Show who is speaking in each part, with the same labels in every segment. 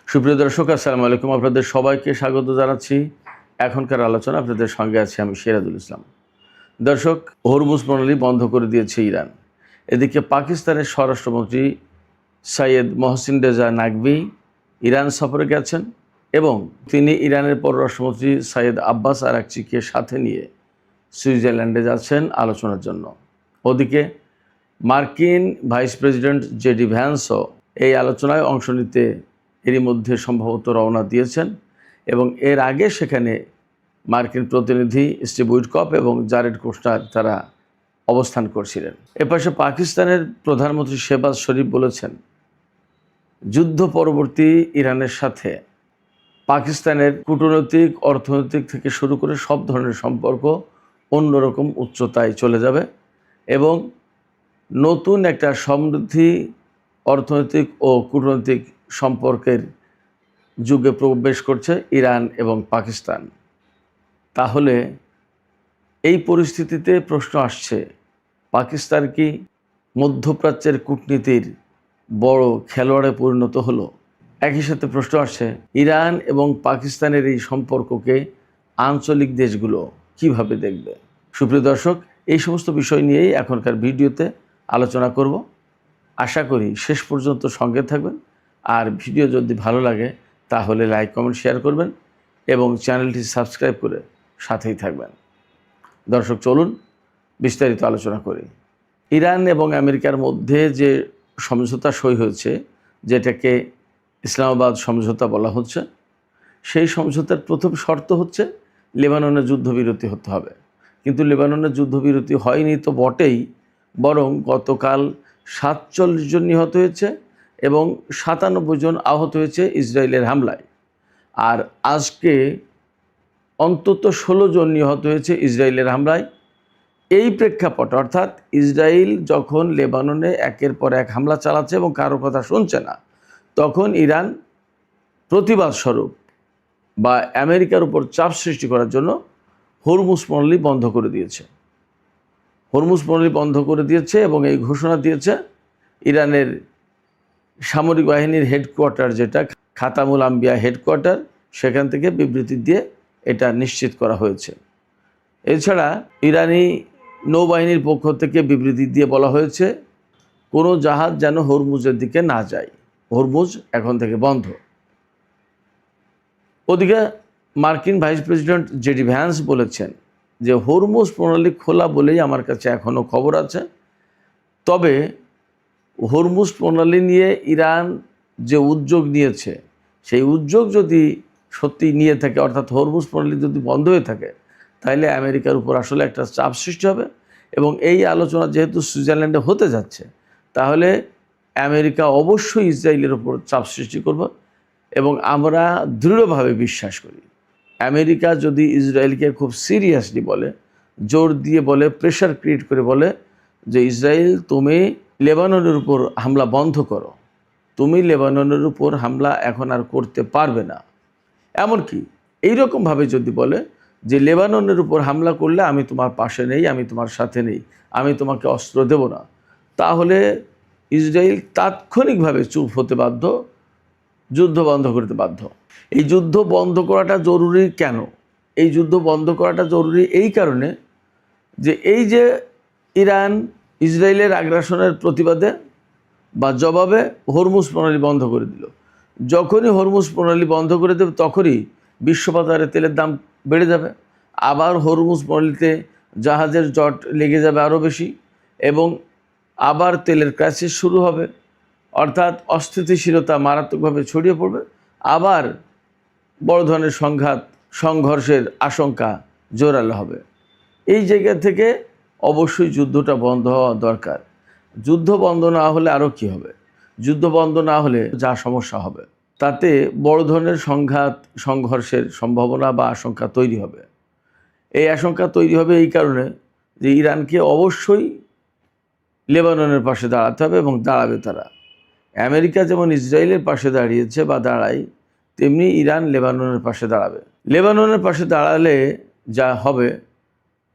Speaker 1: সুপ্রিয় দর্শক, আসসালামু আলাইকুম। আপনাদের সবাইকে স্বাগত জানাচ্ছি। এখনকার আলোচনা আপনাদের সঙ্গে আছি আমি সিরাজুল ইসলাম। দর্শক, হরমুজ প্রণালী বন্ধ করে দিয়েছে ইরান। এদিকে পাকিস্তানের স্বরাষ্ট্রমন্ত্রী সৈয়দ মহসিন রেজা নাকভি ইরান সফরে গেছেন এবং তিনি ইরানের পররাষ্ট্রমন্ত্রী সৈয়দ আব্বাস আরাকচিকে সাথে নিয়ে সুইজারল্যান্ডে যাচ্ছেন আলোচনার জন্য। ওদিকে মার্কিন ভাইস প্রেসিডেন্ট জেডি ভ্যান্সও এই আলোচনায় অংশ নিতে এরই মধ্যে সম্ভবত রওনা দিয়েছেন এবং এর আগে সেখানে মার্কিন প্রতিনিধি স্টিভ উইটকফ এবং জারেড কুশনার তারা অবস্থান করছিলেন। এপাশে পাকিস্তানের প্রধানমন্ত্রী শেহবাজ শরীফ বলেছেন, যুদ্ধ পরবর্তী ইরানের সাথে পাকিস্তানের কূটনৈতিক, অর্থনৈতিক থেকে শুরু করে সব ধরনের সম্পর্ক অন্যরকম উচ্চতায় চলে যাবে এবং নতুন একটা সমৃদ্ধি, অর্থনৈতিক ও কূটনৈতিক সম্পর্কের যুগে প্রবেশ করছে ইরান এবং পাকিস্তান। তাহলে এই পরিস্থিতিতে প্রশ্ন আসছে, পাকিস্তান কি মধ্যপ্রাচ্যের কূটনীতির বড় খেলোয়াড়ে পরিণত হলো? একই সাথে প্রশ্ন আসছে, ইরান এবং পাকিস্তানের এই সম্পর্ককে আঞ্চলিক দেশগুলো কিভাবে দেখবে? সুপ্রিয় দর্শক, এই সমস্ত বিষয় নিয়েই এখনকার ভিডিওতে আলোচনা করব। আশা করি শেষ পর্যন্ত সঙ্গে থাকবেন। আর ভিডিও যদি ভালো লাগে তাহলে লাইক, কমেন্ট, শেয়ার করবেন এবং চ্যানেলটি সাবস্ক্রাইব করে সাথেই থাকবেন। দর্শক, চলুন বিস্তারিত আলোচনা করি। ইরান এবং আমেরিকার মধ্যে যে সমঝোতা সই হয়েছে, যেটাকে ইসলামাবাদ সমঝোতা বলা হচ্ছে, সেই সমঝোতার প্রথম শর্ত হচ্ছে লেবাননের যুদ্ধবিরতি হতে হবে। কিন্তু লেবাননের যুদ্ধবিরতি হয়নি তো বটেই, বরং গতকাল 47 জন নিহত হয়েছে এবং 97 জন আহত হয়েছে ইসরায়েলের হামলায়। আর আজকে অন্তত 16 জন নিহত হয়েছে ইসরায়েলের হামলায়। এই প্রেক্ষাপট, অর্থাৎ ইসরায়েল যখন লেবাননে একের পর এক হামলা চালাচ্ছে এবং কারো কথা শুনছে না, তখন ইরান প্রতিবাদ স্বরূপ বা আমেরিকার উপর চাপ সৃষ্টি করার জন্য হরমুজ প্রণালী বন্ধ করে দিয়েছে। হরমুজ প্রণালী বন্ধ করে দিয়েছে এবং এই ঘোষণা দিয়েছে ইরানের সামরিক বাহিনীর হেডকোয়ার্টার, যেটা খাতামুল আম্বিয়া হেডকোয়ার্টার, সেখান থেকে বিবৃতি দিয়ে এটা নিশ্চিত করা হয়েছে। এছাড়া ইরানি নৌবাহিনীর পক্ষ থেকে বিবৃতি দিয়ে বলা হয়েছে, কোনো জাহাজ যেন হরমুজের দিকে না যায়, হরমুজ এখন থেকে বন্ধ। ওদিকে মার্কিন ভাইস প্রেসিডেন্ট জেডি ভ্যান্স বলেছেন যে হরমুজ প্রণালী খোলা বলেই আমার কাছে এখনও খবর আছে, তবে হরমুজ প্রণালী নিয়ে ইরান যে উদ্যোগ নিয়েছে, সেই উদ্যোগ যদি সত্যি নিয়ে থাকে, অর্থাৎ হরমুজ প্রণালী যদি বন্ধ হয়ে থাকে, তাহলে আমেরিকার উপর আসলে একটা চাপ সৃষ্টি হবে এবং এই আলোচনা যেহেতু সুইজারল্যান্ডে হতে যাচ্ছে, তাহলে আমেরিকা অবশ্যই ইসরায়েলের উপর চাপ সৃষ্টি করবে। এবং আমরা দৃঢ়ভাবে বিশ্বাস করি, আমেরিকা যদি ইসরায়েলকে খুব সিরিয়াসলি বলে, জোর দিয়ে বলে, প্রেশার ক্রিয়েট করে বলে যে ইসরায়েল, তুমি লেবাননের উপর হামলা বন্ধ করো, তুমি লেবাননের উপর হামলা এখন আর করতে পারবে না, এমনকি এইরকমভাবে যদি বলে যে লেবাননের উপর হামলা করলে আমি তোমার পাশে নেই, আমি তোমার সাথে নেই, আমি তোমাকে অস্ত্র দেব না, তাহলে ইসরায়েল তাৎক্ষণিকভাবে চুপ হতে বাধ্য, যুদ্ধ বন্ধ করতে বাধ্য। এই যুদ্ধ বন্ধ করাটা জরুরি কেন? এই যুদ্ধ বন্ধ করাটা জরুরি এই কারণে যে এই যে ইরান ইসরায়েলের আগ্রাসনের প্রতিবাদে বা জবাবে হরমুজ প্রণালী বন্ধ করে দিল। যখনই হরমুজ প্রণালী বন্ধ করে দেবে, তখনই বিশ্ববাজারে তেলের দাম বেড়ে যাবে, আবার হরমুজ প্রণালীতে জাহাজের জট লেগে যাবে আরও বেশি এবং আবার তেলের ক্রাইসিস শুরু হবে, অর্থাৎ অস্থিতিশীলতা মারাত্মকভাবে ছড়িয়ে পড়বে, আবার বড় ধরনের সংঘর্ষের আশঙ্কা জোরালো হবে। এই জায়গা থেকে অবশ্যই যুদ্ধটা বন্ধ হওয়া দরকার। যুদ্ধ বন্ধ না হলে আরও কী হবে? যুদ্ধ বন্ধ না হলে যা সমস্যা হবে, তাতে বড় ধরনের সংঘর্ষের সম্ভাবনা বা আশঙ্কা তৈরি হবে। এই আশঙ্কা তৈরি হবে এই কারণে যে ইরানকে অবশ্যই লেবাননের পাশে দাঁড়াতে হবে এবং দাঁড়াবে তারা। আমেরিকা যেমন ইসরায়েলের পাশে দাঁড়িয়েছে বা দাঁড়ায়, তেমনি ইরান লেবাননের পাশে দাঁড়াবে। লেবাননের পাশে দাঁড়ালে যা হবে,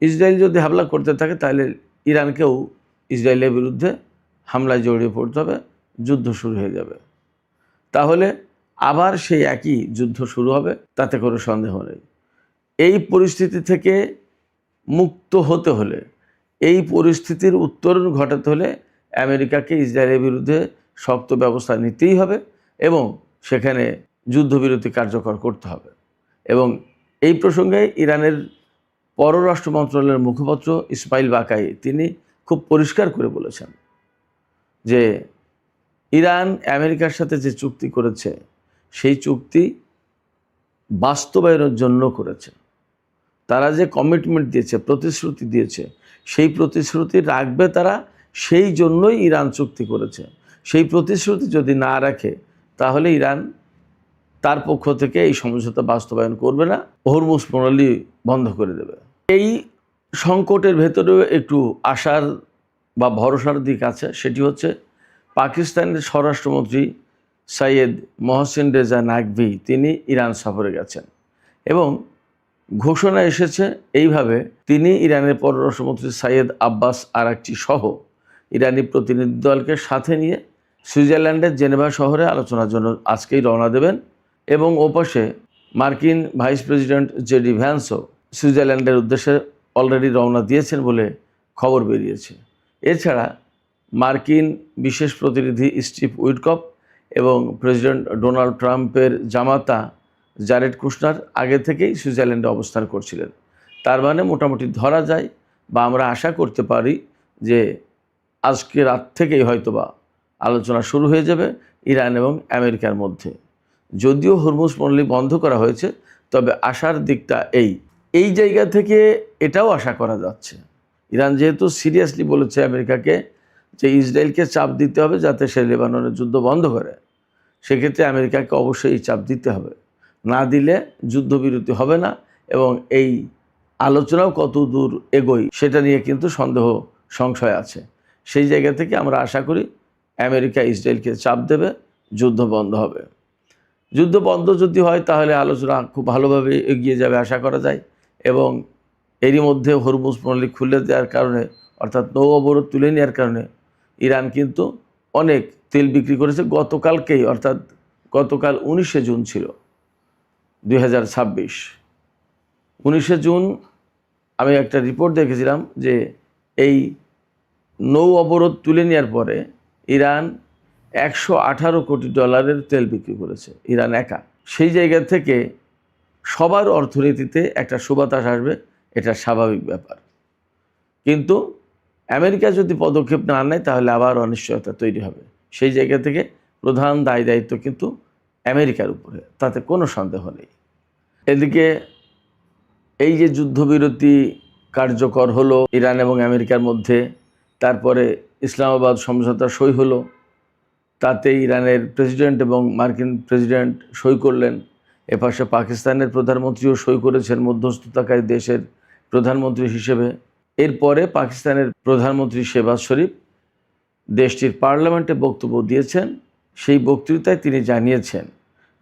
Speaker 1: ইসরায়েল যদি হামলা করতে থাকে, তাহলে ইরানকেও ইসরায়েলের বিরুদ্ধে হামলায় জড়িয়ে পড়তে হবে, যুদ্ধ শুরু হয়ে যাবে। তাহলে আবার সেই একই যুদ্ধ শুরু হবে, তাতে কোনো সন্দেহ নেই। এই পরিস্থিতি থেকে মুক্ত হতে হলে, এই পরিস্থিতির উত্তরণ ঘটাতে হলে আমেরিকাকে ইসরায়েলের বিরুদ্ধে শক্ত ব্যবস্থা নিতেই হবে এবং সেখানে যুদ্ধবিরতি কার্যকর করতে হবে। এবং এই প্রসঙ্গে ইরানের পররাষ্ট্র মন্ত্রণালয়ের মুখপাত্র ইসমাইল বাকাই তিনি খুব পরিষ্কার করে বলেছেন যে ইরান আমেরিকার সাথে যে চুক্তি করেছে সেই চুক্তি বাস্তবায়নের জন্য করেছে। তারা যে কমিটমেন্ট দিয়েছে, প্রতিশ্রুতি দিয়েছে, সেই প্রতিশ্রুতি রাখবে তারা, সেই জন্যই ইরান চুক্তি করেছে। সেই প্রতিশ্রুতি যদি না রাখে তাহলে ইরান তার পক্ষ থেকে এই সমঝোতা বাস্তবায়ন করবে না, হরমুজ প্রণালী বন্ধ করে দেবে। এই সংকটের ভেতরেও একটু আশার বা ভরসার দিক আছে, সেটি হচ্ছে পাকিস্তানের স্বরাষ্ট্রমন্ত্রী সৈয়দ মোহসিন রেজা নাকভি তিনি ইরান সফরে গেছেন এবং ঘোষণা এসেছে এইভাবে, তিনি ইরানের পররাষ্ট্রমন্ত্রী সৈয়দ আব্বাস আরাকচি সহ ইরানি প্রতিনিধি দলকে সাথে নিয়ে সুইজারল্যান্ডের জেনেভা শহরে আলোচনার জন্য আজকেই রওনা দেবেন এবং ওপাশে মার্কিন ভাইস প্রেসিডেন্ট জেডি ভ্যান্সও সুইজারল্যান্ডের উদ্দেশ্যে অলরেডি রওনা দিয়েছেন বলে খবর বেরিয়েছে। এছাড়া মার্কিন বিশেষ প্রতিনিধি স্টিভ উইটকফ এবং প্রেসিডেন্ট ডোনাল্ড ট্রাম্পের জামাতা জারেড কুশনার আগে থেকেই সুইজারল্যান্ডে অবস্থান করছিলেন। তার মানে মোটামুটি ধরা যায় বা আমরা আশা করতে পারি যে আজকে রাত থেকেই হয়তোবা আলোচনা শুরু হয়ে যাবে ইরান এবং আমেরিকার মধ্যে। যদিও হরমুজ প্রণালী বন্ধ করা হয়েছে, তবে আশার দিকটা এই জায়গা থেকে এটাও আশা করা যাচ্ছে, ইরান যেহেতু সিরিয়াসলি বলেছে আমেরিকাকে যে ইসরায়েলকে চাপ দিতে হবে যাতে সে লেবাননের যুদ্ধ বন্ধ করে, সেক্ষেত্রে আমেরিকাকে অবশ্যই এই চাপ দিতে হবে, না দিলে যুদ্ধবিরতি হবে না এবং এই আলোচনাও কত দূর এগোয় সেটা নিয়ে কিন্তু সন্দেহ সংশয় আছে। সেই জায়গা থেকে আমরা আশা করি আমেরিকা ইসরায়েলকে চাপ দেবে, যুদ্ধ বন্ধ হবে। যুদ্ধ বন্ধ যদি হয় তাহলে আলোচনা খুব ভালোভাবে এগিয়ে যাবে আশা করা যায় এবং এরই মধ্যে হরমুজ প্রণালী খুলে দেওয়ার কারণে, অর্থাৎ নৌ অবরোধ তুলে নেওয়ার কারণে ইরান কিন্তু অনেক তেল বিক্রি করেছে। গতকালকেই, অর্থাৎ গতকাল 19শে জুন ছিল 2026, 19শে জুন আমি একটা রিপোর্ট দেখেছিলাম যে এই নৌ অবরোধ তুলে নেওয়ার পরে ইরান $118 কোটি তেল বিক্রি করেছে, ইরান একা। সেই জায়গা থেকে সবার অর্থনীতিতে একটা সুবাতাস আসবে, এটা স্বাভাবিক ব্যাপার। কিন্তু আমেরিকা যদি পদক্ষেপ না নেয় তাহলে আবার অনিশ্চয়তা তৈরি হবে। সেই জায়গা থেকে প্রধান দায়িত্ব কিন্তু আমেরিকার উপরে, তাতে কোনো সন্দেহ নেই। এদিকে এই যে যুদ্ধবিরতি কার্যকর হলো ইরান এবং আমেরিকার মধ্যে, তারপরে ইসলামাবাদ সমঝোতা সই হলো, তাতে ইরানের প্রেসিডেন্ট এবং মার্কিন প্রেসিডেন্ট সই করলেন। এপাশে পাকিস্তানের প্রধানমন্ত্রীও সই করেছেন মধ্যস্থতাকারী দেশের প্রধানমন্ত্রী হিসেবে। এরপরে পাকিস্তানের প্রধানমন্ত্রী শেহবাজ শরীফ দেশটির পার্লামেন্টে বক্তব্য দিয়েছেন। সেই বক্তৃতায় তিনি জানিয়েছেন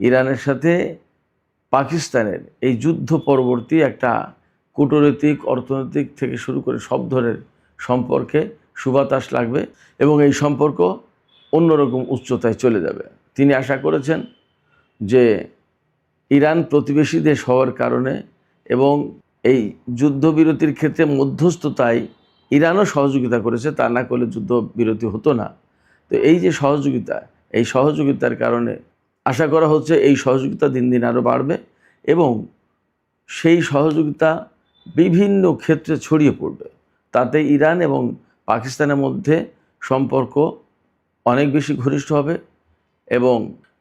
Speaker 1: ইরানের সাথে পাকিস্তানের এই যুদ্ধ পরবর্তী একটা কূটনৈতিক, অর্থনৈতিক থেকে শুরু করে সব ধরনের সম্পর্কে সুবাতাস লাগবে এবং এই সম্পর্ক অন্যরকম উচ্চতায় চলে যাবে। তিনি আশা করেছেন যে ইরান প্রতিবেশী দেশ হওয়ার কারণে এবং এই যুদ্ধবিরতির ক্ষেত্রে মধ্যস্থতায় ইরানও সহযোগিতা করেছে, তা না করলে যুদ্ধবিরতি হতো না। তো এই যে সহযোগিতা, এই সহযোগিতার কারণে আশা করা হচ্ছে এই সহযোগিতা দিন দিন আরও বাড়বে এবং সেই সহযোগিতা বিভিন্ন ক্ষেত্রে ছড়িয়ে পড়বে। তাতে ইরান এবং পাকিস্তানের মধ্যে সম্পর্ক অনেক বেশি ঘনিষ্ঠ হবে এবং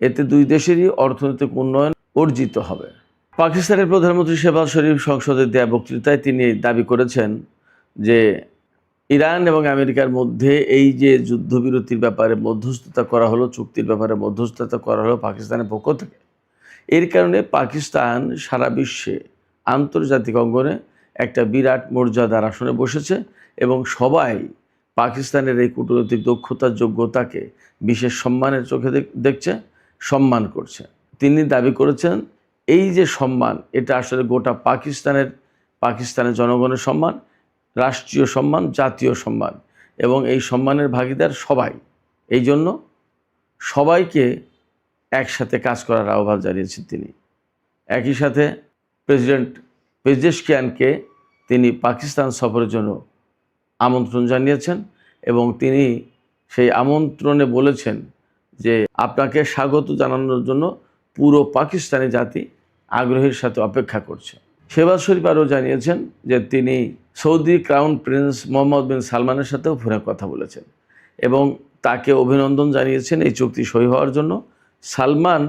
Speaker 1: এতে দুই দেশেরই অর্থনৈতিক উন্নয়ন অর্জিত হবে। পাকিস্তানের প্রধানমন্ত্রী শেহবাজ শরীফ সংসদে দেয়া বক্তৃতায় তিনি দাবি করেছেন যে ইরান এবং আমেরিকার মধ্যে এই যে যুদ্ধবিরতির ব্যাপারে মধ্যস্থতা করা হলো, চুক্তির ব্যাপারে মধ্যস্থতা করা হলো পাকিস্তানের পক্ষ থেকে, এর কারণে পাকিস্তান সারা বিশ্বে আন্তর্জাতিক অঙ্গনে একটা বিরাট মর্যাদার আসনে বসেছে এবং সবাই পাকিস্তানের এই কূটনৈতিক দক্ষতার যোগ্যতাকে বিশেষ সম্মানের চোখে দেখছে, সম্মান করছে। তিনি দাবি করেছেন এই যে সম্মান, এটা আসলে গোটা পাকিস্তানের জনগণের সম্মান, রাষ্ট্রীয় সম্মান, জাতীয় সম্মান এবং এই সম্মানের ভাগিদার সবাই। এই জন্য সবাইকে একসাথে কাজ করার আহ্বান জানিয়েছেন তিনি। একই সাথে প্রেসিডেন্ট পেজেশকিয়ানকে তিনি পাকিস্তান সফরের জন্য আমন্ত্রণ জানিয়েছেন এবং তিনি সেই আমন্ত্রণে বলেছেন যে আপনাকে স্বাগত জানানোর জন্য পুরো পাকিস্তানি জাতি আগ্রহের সাথে অপেক্ষা করছে। শেহবাজ শরীফ আরও জানিয়েছেন যে তিনি সৌদি ক্রাউন প্রিন্স মোহাম্মদ বিন সালমানের সাথেও ফোনে কথা বলেছেন এবং তাকে অভিনন্দন জানিয়েছেন এই চুক্তি সই হওয়ার জন্য। সালমান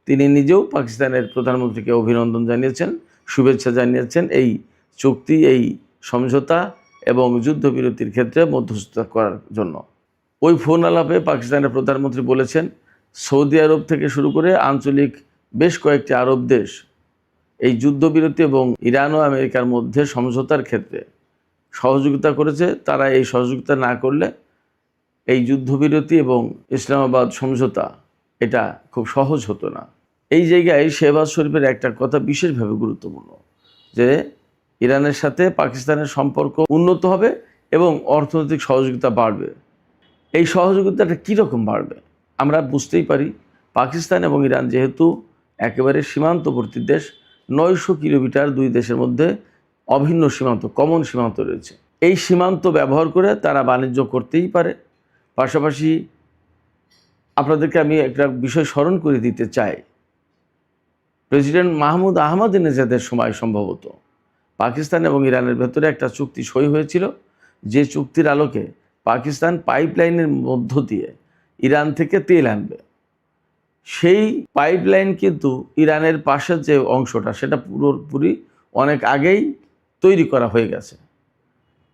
Speaker 1: তিনি নিজেও পাকিস্তানের প্রধানমন্ত্রীকে অভিনন্দন জানিয়েছেন, শুভেচ্ছা জানিয়েছেন এই চুক্তি, এই সমঝোতা এবং যুদ্ধবিরতির ক্ষেত্রে মধ্যস্থতা করার জন্য। ওই ফোন আলাপে পাকিস্তানের প্রধানমন্ত্রী বলেছেন সৌদি আরব থেকে শুরু করে আঞ্চলিক বেশ কয়েকটি আরব দেশ এই যুদ্ধবিরতি এবং ইরান ও আমেরিকার মধ্যে সমঝোতার ক্ষেত্রে সহযোগিতা করেছে। তারা এই সহযোগিতা না করলে এই যুদ্ধবিরতি এবং ইসলামাবাদ সমঝোতা এটা খুব সহজ হতো না। এই জায়গায় শেহবাজ শরীফের একটা কথা বিশেষভাবে গুরুত্বপূর্ণ যে ইরানের সাথে পাকিস্তানের সম্পর্ক উন্নত হবে এবং অর্থনৈতিক সহযোগিতা বাড়বে। এই সহযোগিতাটা কীরকম বাড়বে আমরা বুঝতেই পারি। পাকিস্তান এবং ইরান যেহেতু একেবারে সীমান্তবর্তী দেশ, 900 কিলোমিটার দুই দেশের মধ্যে অভিন্ন সীমান্ত, কমন সীমান্ত রয়েছে। এই সীমান্ত ব্যবহার করে তারা বাণিজ্য করতেই পারে। পাশাপাশি আপনাদেরকে আমি একটা বিষয় স্মরণ করে দিতে চাই, প্রেসিডেন্ট মাহমুদ আহমদিনেজাদের সময় সম্ভবত পাকিস্তান এবং ইরানের ভেতরে একটা চুক্তি সই হয়েছিল, যে চুক্তির আলোকে পাকিস্তান পাইপলাইনের মধ্য দিয়ে ইরান থেকে তেল আনবে। সেই পাইপলাইন কিন্তু ইরানের পাশের যে অংশটা সেটা পুরোপুরি অনেক আগেই তৈরি করা হয়ে গেছে।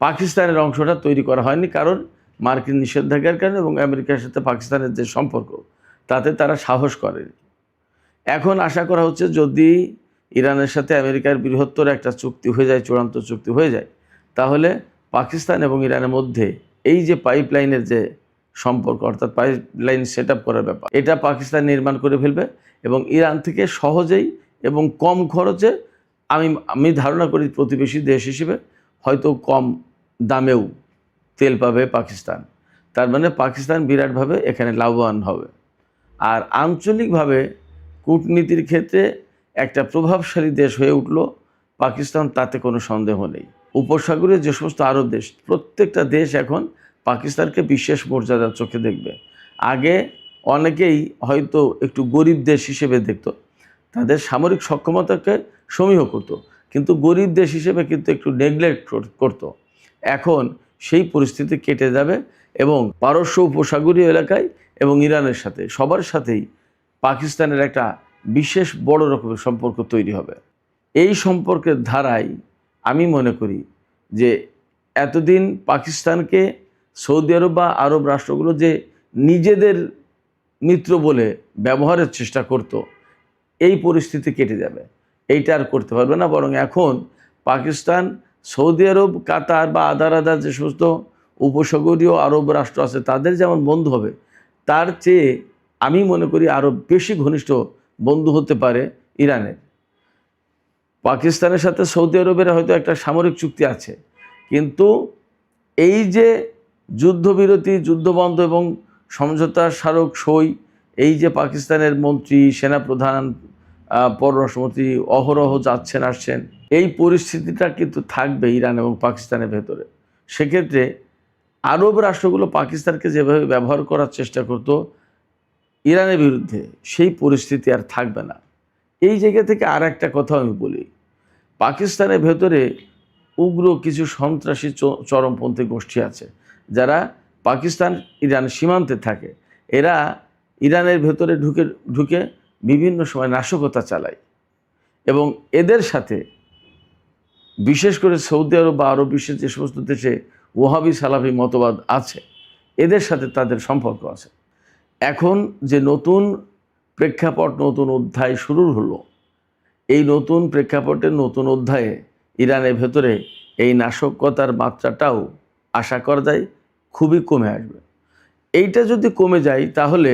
Speaker 1: পাকিস্তানের অংশটা তৈরি করা হয়নি, কারণ মার্কিন নিষেধাজ্ঞার কারণে এবং আমেরিকার সাথে পাকিস্তানের যে সম্পর্ক তাতে তারা সাহস করেনি। এখন আশা করা হচ্ছে যদি ইরানের সাথে আমেরিকার বৃহত্তর একটা চুক্তি হয়ে যায়, চূড়ান্ত চুক্তি হয়ে যায়, তাহলে পাকিস্তান এবং ইরানের মধ্যে এই যে পাইপলাইনের যে সম্পর্ক অর্থাৎ পাইপলাইন সেট আপ করার ব্যাপার, এটা পাকিস্তান নির্মাণ করে ফেলবে এবং ইরান থেকে সহজেই এবং কম খরচে, আমি ধারণা করি প্রতিবেশী দেশ হিসেবে হয়তো কম দামেও তেল পাবে পাকিস্তান। তার মানে পাকিস্তান বিরাটভাবে এখানে লাভবান হবে। আর আঞ্চলিকভাবে কূটনীতির ক্ষেত্রে একটা প্রভাবশালী দেশ হয়ে উঠল পাকিস্তান, তাতে কোনো সন্দেহ নেই। উপসাগরীয় যে সমস্ত আরব দেশ, প্রত্যেকটা দেশ এখন পাকিস্তানকে বিশেষ মর্যাদার চোখে দেখবে। আগে অনেকেই হয়তো একটু গরিব দেশ হিসেবে দেখত, তাদের সামরিক সক্ষমতাকে সমীহ করত, কিন্তু গরিব দেশ হিসেবে কিন্তু একটু নেগলেক্ট করত। এখন সেই পরিস্থিতি কেটে যাবে এবং পারস্য উপসাগরীয় এলাকায় এবং ইরানের সাথে সবার সাথেই পাকিস্তানের একটা বিশেষ বড় রকমের সম্পর্ক তৈরি হবে। এই সম্পর্কের ধারায় আমি মনে করি যে এতদিন পাকিস্তানকে সৌদি আরব বা আরব রাষ্ট্রগুলো যে নিজেদের মিত্র বলে ব্যবহারের চেষ্টা করত, এই পরিস্থিতি কেটে যাবে। এইটা আর করতে পারবে না, বরং এখন পাকিস্তান সৌদি আরব, কাতার বা আদার যে সমস্ত উপসাগরীয় আরব রাষ্ট্র আছে তাদের যেমন বন্ধু হবে, তার চেয়ে আমি মনে করি আরও বেশি ঘনিষ্ঠ বন্ধু হতে পারে ইরানের। পাকিস্তানের সাথে সৌদি আরবের হয়তো একটা সামরিক চুক্তি আছে, কিন্তু এই যে যুদ্ধবিরতি, যুদ্ধবন্ধ এবং সমঝোতা স্মারক সই, এই যে পাকিস্তানের মন্ত্রী, সেনাপ্রধান, পররাষ্ট্রমন্ত্রী অহরহ যাচ্ছেন আসছেন, এই পরিস্থিতিটা কিন্তু থাকবে ইরান এবং পাকিস্তানের ভেতরে। সেক্ষেত্রে আরব রাষ্ট্রগুলো পাকিস্তানকে যেভাবে ব্যবহার করার চেষ্টা করতো ইরানের বিরুদ্ধে, সেই পরিস্থিতি আর থাকবে না। এই জায়গা থেকে আর একটা কথা আমি বলি, পাকিস্তানের ভেতরে উগ্র কিছু সন্ত্রাসী চরমপন্থী গোষ্ঠী আছে যারা পাকিস্তান ইরান সীমান্তে থাকে। এরা ইরানের ভেতরে ঢুকে বিভিন্ন সময় নাশকতা চালায় এবং এদের সাথে বিশেষ করে সৌদি আরব বা আরব বিশ্বের যে সমস্ত দেশে ওয়াহাবি সালাফি মতবাদ আছে, এদের সাথে তাদের সম্পর্ক আছে। এখন যে নতুন প্রেক্ষাপট, নতুন অধ্যায় শুরু হলো, এই নতুন প্রেক্ষাপটের নতুন অধ্যায়ে ইরানের ভেতরে এই নাশকতার মাত্রাটাও আশা করা যায় খুবই কমে আসবে। এইটা যদি কমে যায় তাহলে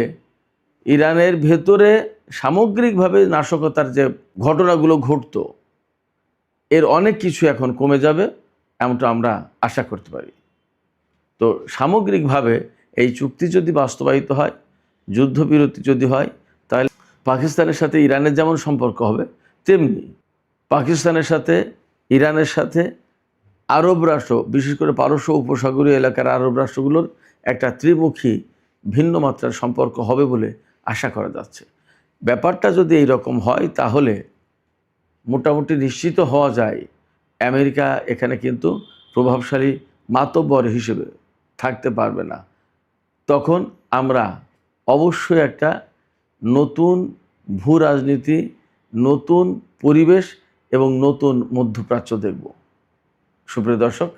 Speaker 1: ইরানের ভেতরে সামগ্রিকভাবে নাশকতার যে ঘটনাগুলো ঘটতো এর অনেক কিছু এখন কমে যাবে, এমনটা আমরা আশা করতে পারি। তো সামগ্রিকভাবে এই চুক্তি যদি বাস্তবায়িত হয়, যুদ্ধবিরতি যদি হয়, তাহলে পাকিস্তানের সাথে ইরানের যেমন সম্পর্ক হবে, তেমনি পাকিস্তানের সাথে ইরানের সাথে আরব রাষ্ট্র, বিশেষ করে পারস্য উপসাগরীয় এলাকার আরব রাষ্ট্রগুলোর একটা ত্রিমুখী ভিন্ন মাত্রার সম্পর্ক হবে বলে আশা করা যাচ্ছে। ব্যাপারটা যদি এই রকম হয় তাহলে মোটামুটি নিশ্চিত হওয়া যায় আমেরিকা এখানে কিন্তু প্রভাবশালী মাতব্বর হিসেবে থাকতে পারবে না। তখন আমরা অবশ্যই একটা নতুন ভূ রাজনীতি, নতুন পরিবেশ এবং নতুন মধ্যপ্রাচ্য দেখব। সুপ্রিয় দর্শক,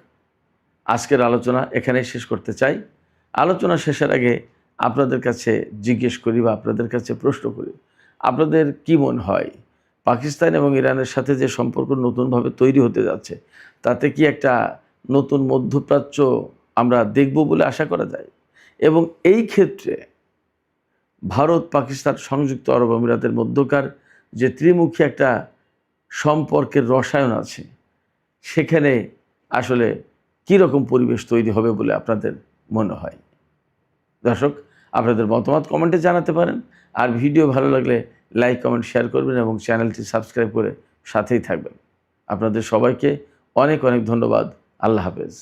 Speaker 1: আজকের আলোচনা এখানেই শেষ করতে চাই। আলোচনা শেষের আগে আপনাদের কাছে জিজ্ঞেস করি বা আপনাদের কাছে প্রশ্ন করি, আপনাদের কি মনে হয় পাকিস্তান এবং ইরানের সাথে যে সম্পর্ক নতুনভাবে তৈরি হতে যাচ্ছে, তাতে কি একটা নতুন মধ্যপ্রাচ্য আমরা দেখব বলে আশা করা যায়? এবং এই ক্ষেত্রে ভারত, পাকিস্তান, সংযুক্ত আরব আমিরাতের মধ্যকার যে ত্রিমুখী একটা সম্পর্কের রসায়ন আছে, সেখানে আসলে কীরকম পরিবেশ তৈরি হবে বলে আপনাদের মনে হয়? দর্শক, আপনাদের মতামত কমেন্টে জানাতে পারেন। আর ভিডিও ভালো লাগলে লাইক, কমেন্ট, শেয়ার করবেন এবং চ্যানেলটি সাবস্ক্রাইব করে সাথেই থাকবেন। আপনাদের সবাইকে অনেক অনেক ধন্যবাদ। আল্লাহ হাফেজ।